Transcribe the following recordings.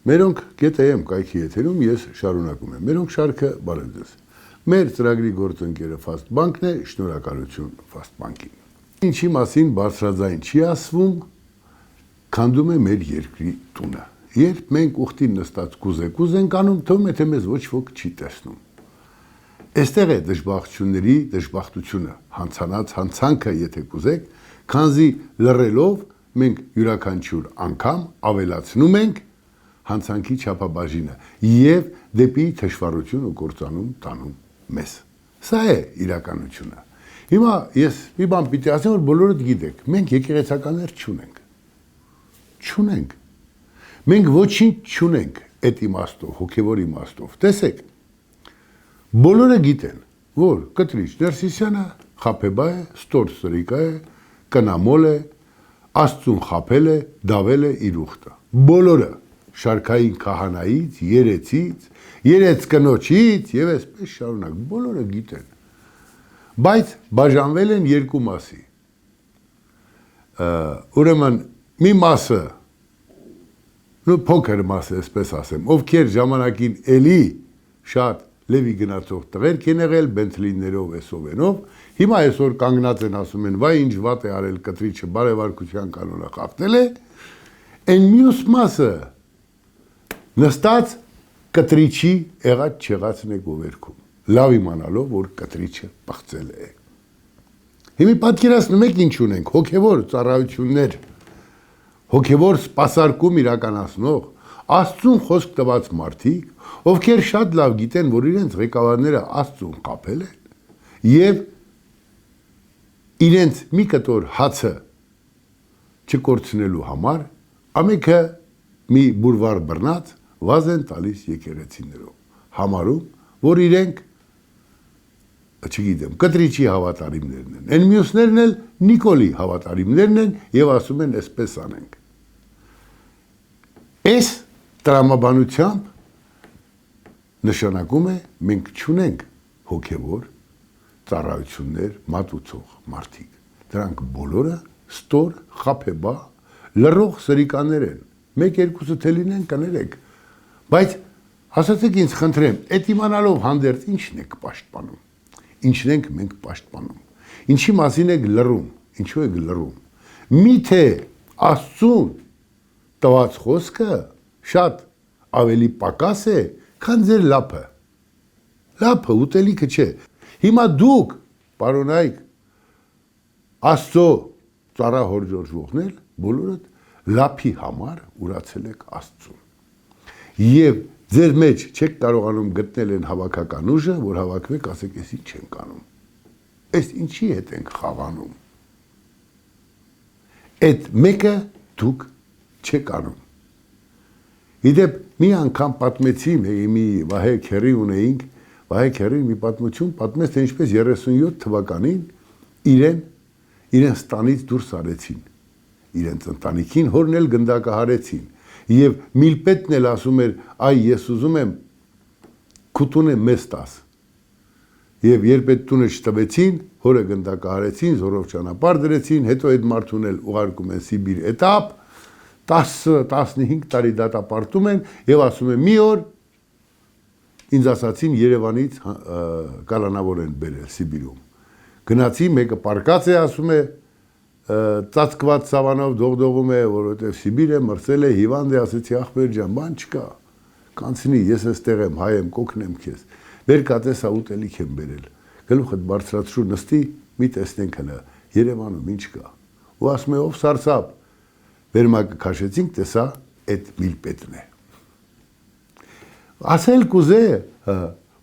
Մերոնք GTM կայքի եթերում ես շարունակում եմ։ Մերոնք շարքը բարև ձեզ։ Մեր ծրագրի գործընկերը Fast Bank-ն է, շնորհակալություն Fast Bank-ին։ Ինչի մասին բարձրաձայն չի ասվում, քանդում է մեր երկրի տունը։ Երբ մենք ուխտին նստած կուզ ենք անում, թվում է թե մեզ ոչ ոք չի տեսնում։ Այստեղ է դժբախտությունների դժբախտությունը, հանցանած հանցանքը, եթե կուզեք, քանզի լռելով մենք յուրաքանչյուր անգամ ավելացնում ենք հանցանքի չափաբաժինը եւ դեպի թշվառություն ու կործանում տանում մեզ։ Սա է իրականությունը։ Հիմա ես մի բան պիտի ասեմ, որ բոլորդ գիտեք, մենք եկեղեցականներ չունենք։ Մենք ոչինչ չունենք այդ իմաստով, հոգևոր իմաստով։ Տեսեք, բոլորը գիտեն, որ Կտրիչ Ներսիսյանը խաբեբա է, ստոր սրիկա է, կնամոլ է, Աստծուն խաբել է, դավել է իր ուխտը։ Բոլորը շարքային քահանայից, երեց կնոջից եւ այսպես շարունակ, բոլորը գիտեն։ Բայց բաժանվել են երկու մասի։ Ուրեմն մի մասը, փոքր մասը, այսպես ասեմ, ովքեր ժամանակին էլի շատ լևի գնացող տղերք են եղել, բենթլիներով, էսովենով, հիմա այսօր կանգնած են ասում են, վայ ինչ վատ է արել Կտրիչը, բարևարկության կանոնը խախտել է, այն մյուս մասը նստած Կտրիչի եղած չեղածն է գովերքում, լավ իմանալով, որ Կտրիչը պղծել է։ Հիմի պատկերացնում եք ինչ ունենք, հոգևոր ծառայություններ, հոգևոր սպասարկում իրականացնող, Աստծուն խոսք տված մարդիկ, ովքեր շատ լավ գիտեն, որ իրենց ղեկավարները Աստծուն խաբել են եւ իրենց մի կտոր հացը չկորցնելու համար ամենքը մի բուրվար բռնած վազ են տալիս եկեղեցիներով, համարում, որ իրենք, չգիտեմ, Կտրիչի հավատարիմներն են, այն մյուսներն էլ Նիկոլի հավատարիմներն են եւ ասում են այսպես անենք։ Այս տրամաբանությամբ նշանակում է մենք չունենք հոգևոր ծառայություններ մատուցող մարդիկ։ Դրանք բոլորը ստոր, խաբեբա, լռող սրիկաներ են։ Մեկ-երկուսը թե լինեն կներեք։ Բայց ասացեք ինձ խնդրեմ, այդ իմանալով հանդերձ ինչն եք պաշտպանում։ Ինչն ենք մենք պաշտպանում։ Ինչի մասին եք լռում, ինչու եք լռում։ Միթե Աստծուն տված խոսքը շատ ավելի պակաս է, քան ձեր լափը։ Լափը ուտելիքը չէ։ Հիմա դուք, պարոնայք, Աստծո ծառահորժորժողներ, բոլորդ լափի համար ուրացել եք Աստծուն։ Եվ ձեր մեջ չեք կարողանում գտնել են հավաքական ուժը, որ հավաքվեք, ասեք, ես ինչ ենք անում։ Այս ինչի հետ ենք խաղանում։ Այդ մեկը դուք չեք անում։ Իդեպ մի անգամ պատմեցի, մի Վահե Քերի ունեինք, Վահե Քերին մի պատմություն պատմեց, թե ինչպես 37 թվականին իրենց տանից դուրս արեցին, իրենց ընտանիքին հորն էլ գնդակահարեցին, եւ Միլպետն էլ ասում էր, այ ես ուզում եմ քուտունը մեզ տաս։ Եվ երբ այդ տունը չտվեցին, հորը գնդակահարեցին, զորով ճանապարհ դրեցին, հետո այդ մարդուն էլ ուղարկում են Սիբիր էտապ, 10-15 տարի դատապարտում են եւ ասում են մի օր ինձ ասացին Երևանից կալանավոր են բերել Սիբիրում։ Գնացի, մեկը պարկած է, ասում է ծածկված սավանով դողդողում է, որովհետեւ Սիբիր է, մրցել է, հիվանդ է, ասեցի ախպեր ջան, բան չկա։ Կանցնի, ես էստեղ եմ, հայ եմ, կօգնեմ քեզ։ Վերկատեսա ուտելիք եմ բերել։ Գլուխդ բարձրացրու նստի, մի տեսնենք հələ Երևանում ինչ կա։ Ու ասում է ով սարսափ վերմակը քաշեցինք, տեսա այդ Միլպետն է։ Ասել կուզե,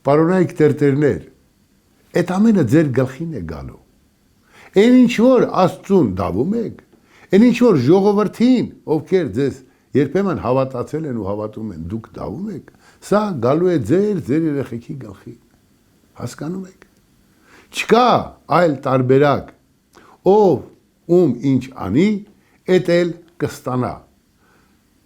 պարոնայք տերտերներ, այդ ամենը ձեր գլխին է գալու։ Այն ինչ որ Աստծուն դավում եք, այն ինչ որ ժողովրդին, ովքեր ձեզ երբեմն հավատացել են ու հավատում են, դուք դավում եք, սա գալու է ձեր երեխեքի գլխին։ Հասկանում եք։ Չկա այլ տարբերակ, ով ինչ անի, էդ էլ կստանա։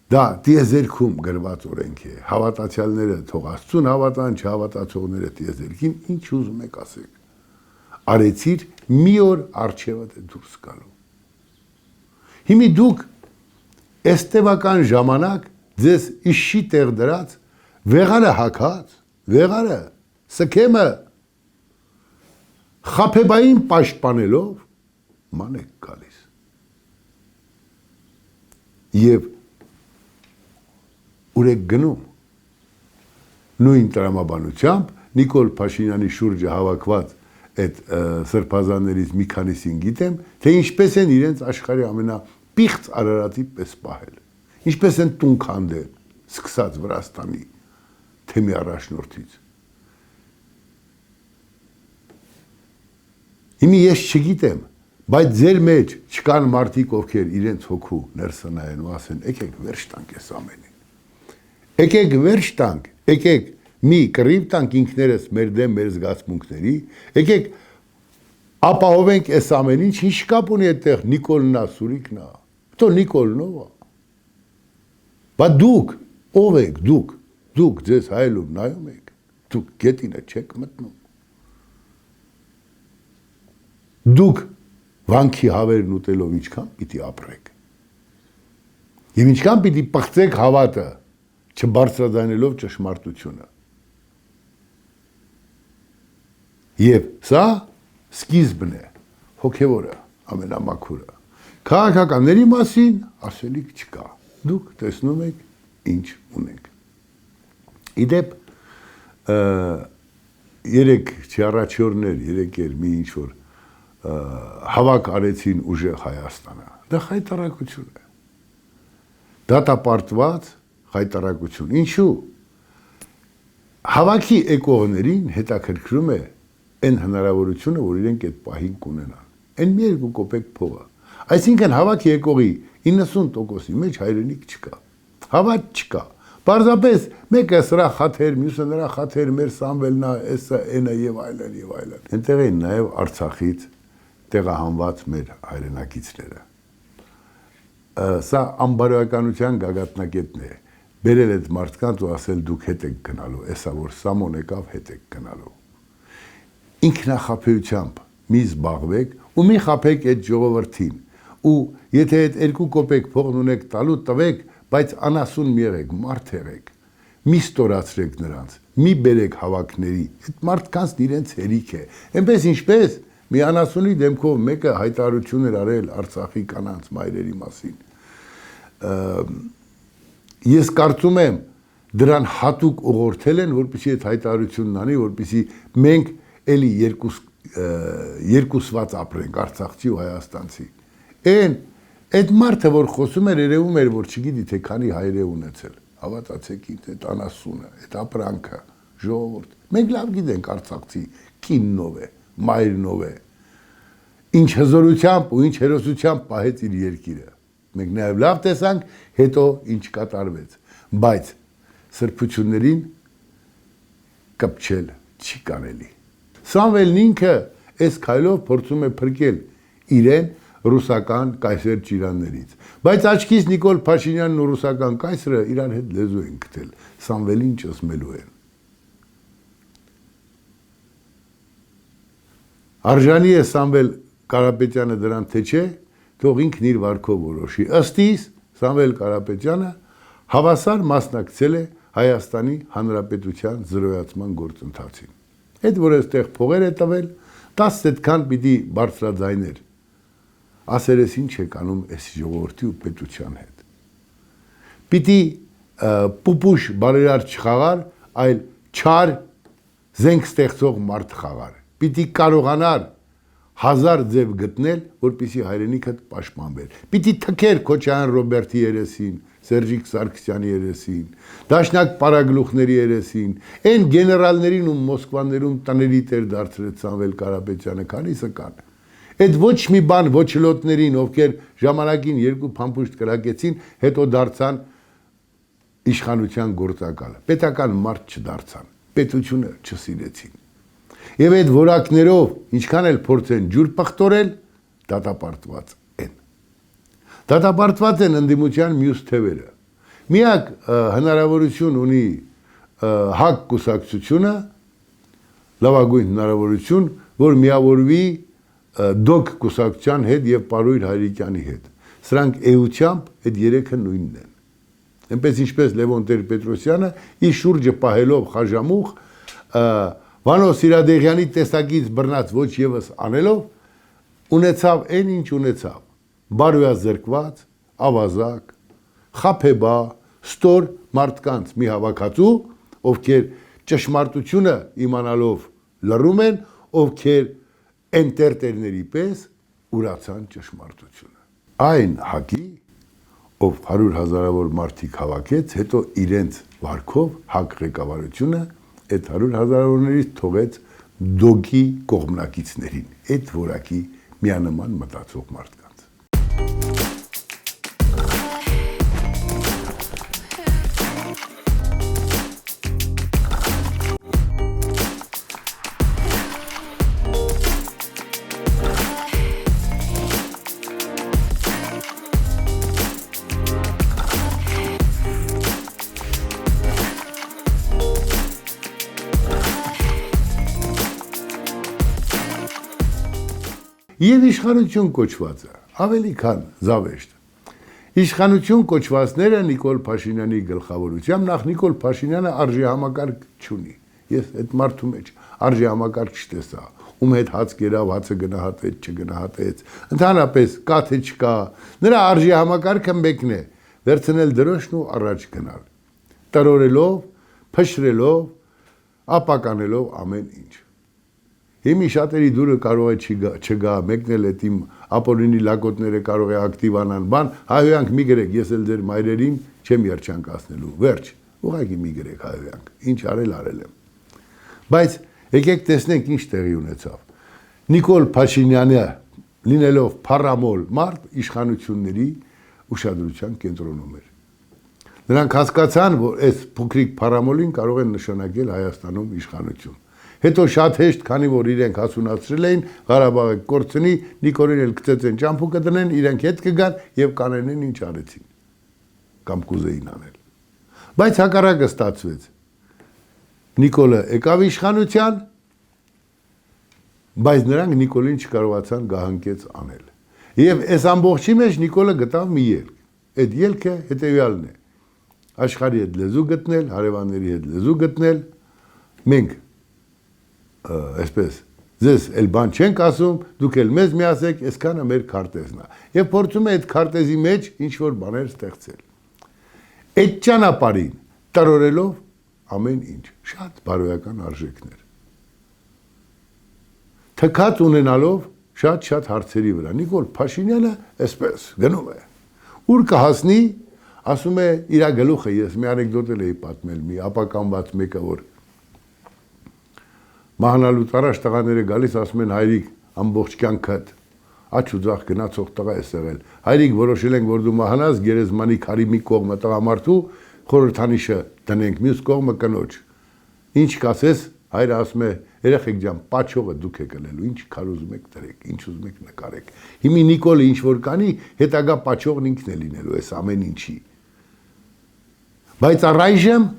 Դա տիեզերքում գրված օրենք է, հավատացյալները թող Աստծուն հավատան, չհավատացողները տիեզերքին, ինչ ուզում եք ասեք։ Արեցիր մի օր արջևդ է դուրս գալու։ Հիմի դուք էստևական ժամանակ ձեզ իշի տեղ դրած, վեղարը հակած, վեղարը, սքեմը, խապեբային պաշտպանելով, ման եք գալիս։ Եվ ուր եք գնում, նույն տրամաբանությամբ Նիկոլ Փաշինյանի շուրջը հավաքված այդ սրբազաններից մի քանիսին գիտեմ, թե ինչպես են իրենց աշխարհի ամենապիղծ Արարատի պես պահել, ինչպես են տուն քանդել, սկսած Վրաստանի թեմի առաջնորդից։ Հիմա ես չգիտեմ, բայց ձեր մեջ չկան մարդիկ, ովքեր իրենց հոգու ներսը նայեն ու ասեն, եկեք վերջ տանք այս ամենին։ Եկեք վերջ տանք, եկեք մի կռիվ տանք ինքներս մեր դեմ մեր զգացմունքների, եկեք ապահովենք այս ամեն ինչ կապ ունի այդտեղ Նիկոլն է, Սուրիկն է, թո Նիկոլն ով է։ Բայց դուք, ով եք դուք ձեզ հայելում նայում եք, դուք գետինը չեք մտնում։ Դուք վանքի հավերն ուտելով ինչքան պիտի ապրեք։ Եվ ինչքան պիտի պղծեք հավատը, չբարձրաձայնելով ճշմարտությունը։ Եվ սա սկիզբն է, հոգևորը, ամենամաքուրը։ Քաղաքականների մասին ասելիք չկա։ Դուք տեսնում եք ինչ ունենք։ Իդեպ երեք չառաջորներ, երեք էր մի ինչ որ հավաք արեցին ուժեղ Հայաստանը։ Դա խայտարակություն է։ Դատապարտված խայտարակություն։ Ինչու՞։ Հավաքի եկողներին հետաքրքրում է այն հնարավորությունը, որ իրենք այդ պահին կունենան։ Այն մի երկու կոպեկ փողը։ Այսինքն հավաքի եկողի 90%-ի մեջ հայրենիք չկա։ Հավատ չկա։ Պարզապես մեկը սրա խաթեր, մյուսը նրա խաթեր, մեր Սամվելն է, էսը, այնը եւ այլն եւ այլն։ Այնտեղ են նաեւ Արցախից տեղահանված մեր հայրենակիցները։ Սա անբարոյականության գագաթնակետն է։ Բերել այդ մարդկանց ու ասել դուք հետ եք գնալու, էսա որ Սամոն եկավ հետ եք գնալու։ Ինքնախապեյությամբ մի զբաղվեք ու մի խապեք այդ ժողովրդին։ Ու եթե այդ 2 կոպեկ փողն ունեք տալու տվեք, բայց անասուն մի եղեք, մարդ եղեք։ Մի ստորացրեք նրանց, մի բերեք հավաքների։ Այդ մարդկանց իրենց հերիք է։ Այնպես ինչպես մի անասունի դեմքով մեկը հայտարարություն էր արել Արցախի կանանց մայրերի մասին։ Ես կարծում եմ դրան հատուկ ուղղորդել են, որպեսզի այդ հայտարարությունն անի, որպեսզի մենք էլի երկուսված ապրենք Արցախցի ու Հայաստանցի։ Այդ մարդը, որ խոսում էր, երևում էր, որ չգիտի, թե քանի հայր է ունեցել։ Հավատացեք ինձ, այդ անասունը, այդ ապրանքը, ժողովուրդ։ Մենք լավ գիտենք Արցախցի կիննով է, մայրնով է։ Ինչ հզորությամբ ու ինչ հերոսությամբ պահեց իր երկիրը։ Մենք նաև լավ տեսանք, հետո ինչ կատարվեց, բայց սրբություններին կպչել չի կարելի։ Սամվելն ինքը այս քայլով փորձում է փրկել իրեն ռուսական կայսեր ճիրաններից, բայց աչքից Նիկոլ Փաշինյանն ու ռուսական կայսրը իրար հետ լեզու են գտել, Սամվելին ճսմելու են։ Արժանի է Սամվել Կարապետյանը դրան թե չէ, թող ինքն իր վարքով որոշի։ Ըստ իս Սամվել Կարապետյանը հավասար մասնակցել է Հայաստանի Հանրապետության զրոյացման գործընթացին։ Այդ որ այստեղ փողեր է տվել, 10 այդքան պիտի բարձրաձայներ։ Ասերես ինչ եք անում այս ժողովրդի ու պետության հետ։ Պիտի պուպուշ բարերար չխաղար, այլ չար զենք ստեղծող մարդ խաղար։ Պիտի կարողանար 1000 ձև գտնել, որպեսզի հայրենիքը պաշտպանվեր։ Պիտի թքեր Քոչարյան Ռոբերտի երեսին, Սերժիկ Սարգսյանի երեսին, Դաշնակ Պարագլուխների երեսին, այն գեներալներին ու Մոսկվաներում տների տեր դարձրեց Սամվել Կարապետյանը, քանիսը կան։ Այդ ոչ մի բան ոչլոտներին, ովքեր ժամանակին 2 փամփուշտ կրակեցին, հետո դարձան իշխանության գործակալ։ Պետական մարդ չդարձան, պետությունը չսիրեցին։ Եվ այդ որակներով ինչքան էլ փորձեն ջուր պղտորել, դատապարտված են։ Դատապարտված են ընդդիմության մյուս թևերը։ Միակ հնարավորություն ունի ՀԱԿ կուսակցությունը, լավագույն հնարավորություն, որ միավորվի դոկ կուսակցության հետ եւ Պարույր Հայրիկյանի հետ։ Սրանք էությամբ այդ երեքը նույնն են։ այնպես ինչպես Լևոն Տեր-Պետրոսյանը իր շուրջը պահելով խաժամուխ Վանո Սիրադեղյանի տեսակից բռնած ոչ եւս անելով ունեցավ այն ինչ ունեցավ բարոյազրկված ավազակ խափեբա ստոր մարդկանց մի հավաքածու ովքեր ճշմարտությունը իմանալով լռում են ովքեր ընտերտերների պես ուրացան ճշմարտությունը այն հակի ով 100 հազարավոր մարդիկ հավաքեց հետո իրենց վարկով հակ ղեկավարությունը այդ 100 հազարավորներից թողեց դոգի կողմնակիցներին այդ որակի միանման մտածող մարդկանց Եվ իշխանություն կոչվածը, ավելի քան զավեշտ։ Իշխանություն կոչվածները Նիկոլ Փաշինյանի գլխավորությամբ նախ Նիկոլ Փաշինյանը արժեհամակարգ չունի։ Ես այդ մարդու մեջ արժեհամակարգ չտեսա, ում հետ հաց կերավ, հացը գնահատեց, չգնահատեց, ընդհանրապես կա թե չկա, նրա արժեհամակարգը մեկն է, վերցնել դրոշն ու առաջ գնալ, տրորելով, փշրելով, ապականելով ամեն ինչ։ Հիմի շատերի դուրը կարող է չգա, մեկն էլ այդ իմ ապօրինի լակոտները կարող է ակտիվանան, բան, հայհոյանք մի գրեք, ես էլ ձեր մայրերին չեմ երջանկացնելու, վերջ, ուղղակի մի գրեք հայհոյանք, ինչ արել եմ։ Բայց եկեք տեսնենք ինչ տեղի ունեցավ։ Նիկոլ Փաշինյանը լինելով փառամոլ մարդ իշխանությունների ուշադրության կենտրոնում էր։ Նրանք հասկացան, որ այս փոքրիկ փառամոլին կարող են նշանակել Հայաստանում իշխանություն։ Հետո շատ հեշտ, քանի որ իրենք հասունացրել էին, Ղարաբաղը կորցնի, Նիկոլին էլ կծեցեն ճամփուկը դնեն, իրենք հետ կգան եւ կանենեն ինչ արեցին կամ կուզեին անել։ Բայց հակառակը ստացվեց։ Նիկոլը եկավ իշխանության, բայց նրանք Նիկոլին չկարողացան գահանկեց անել։ Եվ այս ամբողջի մեջ Նիկոլը գտավ մի ելք։ Այդ ելքը հետեւյալն է. աշխարհի հետ լեզու գտնել, հարևանների հետ լեզու գտնել, մենք այսպես ձեզ էլ բան չենք ասում, դուք էլ մեզ միասեք, այսքանը մեր քարտեզն է։ Եվ փորձում է այդ քարտեզի մեջ ինչ որ բաներ ստեղծել։ Այդ ճանապարհին տրորելով ամեն ինչ, շատ բարոյական արժեքներ։ Թքած ունենալով շատ հարցերի վրա։ Նիկոլ Փաշինյանը այսպես գնում է։ Ուր կհասնի, ասում է իր գլուխը, ես մի անեկդոտ էի պատմել, մի ապականված մեկը որ Մահանալուց առաջ տղաները գալիս ասում են հայրիկ ամբողջ կյանքդ աչ ու ձախ գնացող տղա ես եղել։ Հայրիկ որոշել ենք որ դու մահանաս գերեզմանի քարի մի կողմը տղամարդու խորհրդանիշը դնենք մյուս կողմը կնոջ։ Ինչ կասես հայրը ասում է երեխեք ջան պաչողը դուք եք ելելու ինչ քար ուզում եք դրեք ինչ ուզում եք նկարեք։ Հիմի Նիկոլը ինչ որ կանի հետագա պաչողն ինքն է լինելու այս ամեն ինչի։ Բայց առայժմ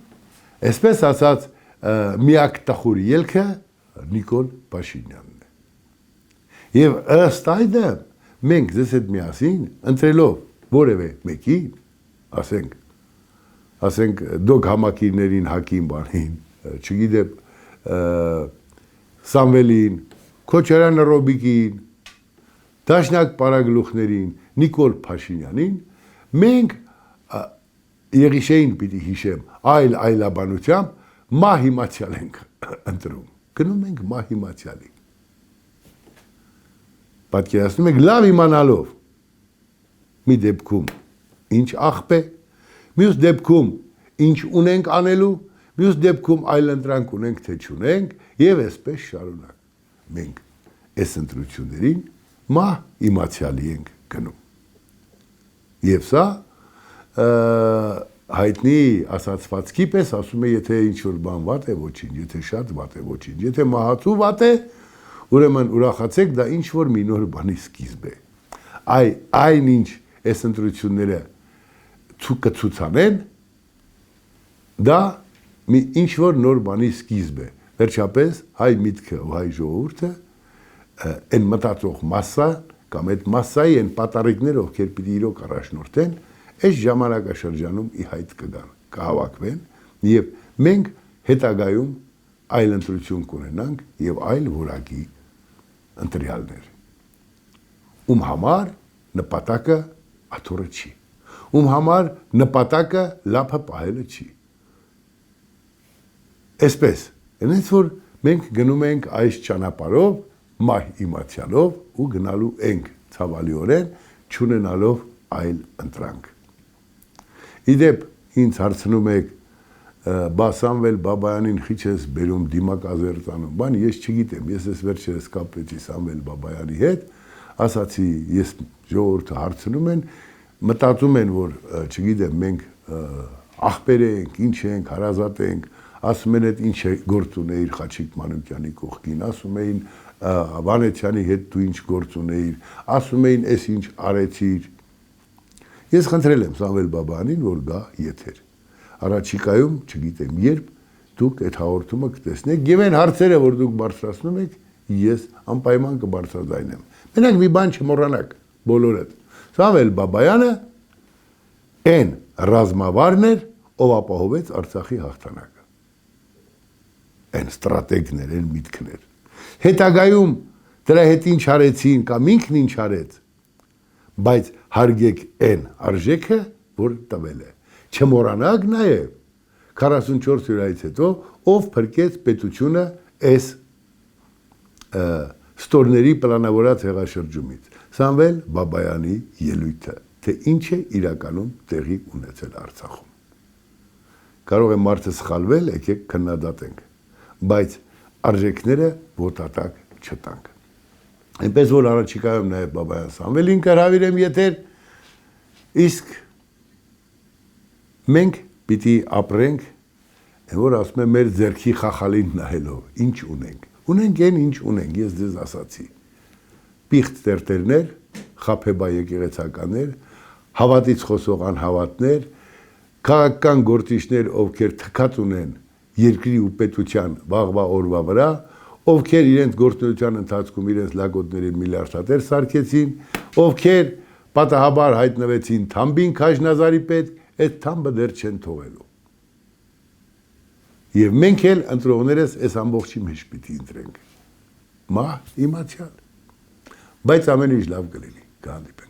այսպես ասած միակ տխուր ելքը Նիկոլ Փաշինյանն է։ Եվ ըստ այդմ մենք ձեզ հետ միասին ընտրելով որևէ մեկին, ասենք դոգ համակիրներին հակին բանին, չգիտեմ Սամվելին, Քոչարյան Ռոբիկին, Դաշնակ Պարագլուխներին, Նիկոլ Փաշինյանին, մենք Եղիշեին պիտի հիշեմ այլաբանությամբ մահիմացիալ ենք ընտրում։ Գնում ենք մահիմացիալի։ Պատկերացնում եք լավ իմանալով մի դեպքում ինչ աղբ է, մյուս դեպքում ինչ ունենք անելու, մյուս դեպքում այլ ընտրանք ունենք թե չունենք եւ այսպես շարունակ։ Մենք այս ընտրություններին մահիմացիալի ենք գնում։ Եվ սա հայտնի ասացվածքի պես ասում է եթե ինչ որ բան վատ է ոչինչ, եթե շատ վատ է ոչինչ, եթե մահացու վատ է, ուրեմն ուրախացեք դա ինչ որ մի նոր բանի սկիզբ է։ Այնինչ այս ընտրությունները կցուցանեն, դա մի ինչ որ նոր բանի սկիզբ է։ Վերջապես հայ միտքը ու հայ ժողովուրդը այն մտածող մասսա կամ այդ մասսայի այն պատարիկները ովքեր պիտի իրոք առաջնորդեն այս ժամանակաշրջանում ի հայտ կգան, կհավաքվեն եւ մենք հետագայում այլ ընտրություն կունենանք եւ այլ որակի ընտրյալներ։ Ում համար նպատակը աթոռը չի, ում համար նպատակը լափը պահելը չի։ Այսպես, այնպես որ մենք գնում ենք այս ճանապարհով մահ իմացյալով ու գնալու ենք ցավալիորեն չունենալով այլ ընտրանք։ Իդեպ ինձ հարցնում եք բա Սամվել Բաբայանին քիչ ես բերում դիմակազերծանում, բան ես չգիտեմ, ես այս վերջերս կապվեցի Սամվել Բաբայանի հետ, ասացի ես ժողովուրդը հարցնում են, մտածում են որ չգիտեմ մենք ախպեր ենք, ինչ ենք, հարազատ ենք, ասում են այդ ինչ գործ ունեիր Խաչիկ Մանուկյանի կողքին, ասում էին Վանեցյանի հետ դու ինչ գործ ունեիր, ասում էին այս ինչ արեցիր։ Ես խնդրել եմ Սամվել Բաբայանին որ գա եթեր։ Առաջիկայում չգիտեմ երբ դուք այդ հաղորդումը կտեսնեք եւ այն հարցերը որ դուք բարձրացնում եք ես անպայման կբարձրացնեմ։ Մենակ մի բան չմոռանաք բոլորդ։ Սամվել Բաբայանը այն ռազմավարն էր ով ապահովեց Արցախի հաղթանակը։ Այն ստրատեգն էր, այն միտքն էր։ Հետագայում դրա հետ ինչ արեցին կամ ինքն ինչ արեց, բայց հարգեք այն արժեքը, որ տվել է։ Չմոռանաք նաև 44 օրից հետո ով փրկեց պետությունը այս ստորների պլանավորած հեղաշրջումից։ Սամվել Բաբայանի ելույթը, թե ինչ է իրականում տեղի ունեցել Արցախում։ Կարող է մարդը սխալվել, եկեք քննադատենք, բայց արժեքները ոտատակ չտանք։ Այնպես որ առաջիկայում նաև Բաբայան Սամվելին կհրավիրեմ եթեր, իսկ մենք պիտի ապրենք, որ ասում եմ մեր ձեռքի խախալին նայելով, ինչ ունենք։ Ունենք այն ինչ ունենք, ես ձեզ ասացի։ Պիղծ տերտերներ, խաբեբա եկեղեցականներ, հավատից խոսող անհավատներ, քաղաքական գործիչներ, ովքեր թքած ունեն երկրի ու պետության վաղվա օրվա վրա, ովքեր իրենց գործունեության ընթացքում իրենց լագոտների միլիարդատեր սարքեցին, ովքեր պատահաբար հայտնվեցին Թամբին Քաշնազարի պետք, այդ Թամբը դեռ չեն թողելու։ Եվ մենք էլ ընտրողներս այս ամբողջի մեջ պիտի ընտրենք։ Մահ իմացյալ։ Բայց ամեն ինչ լավ կլինի, կհանդիպենք։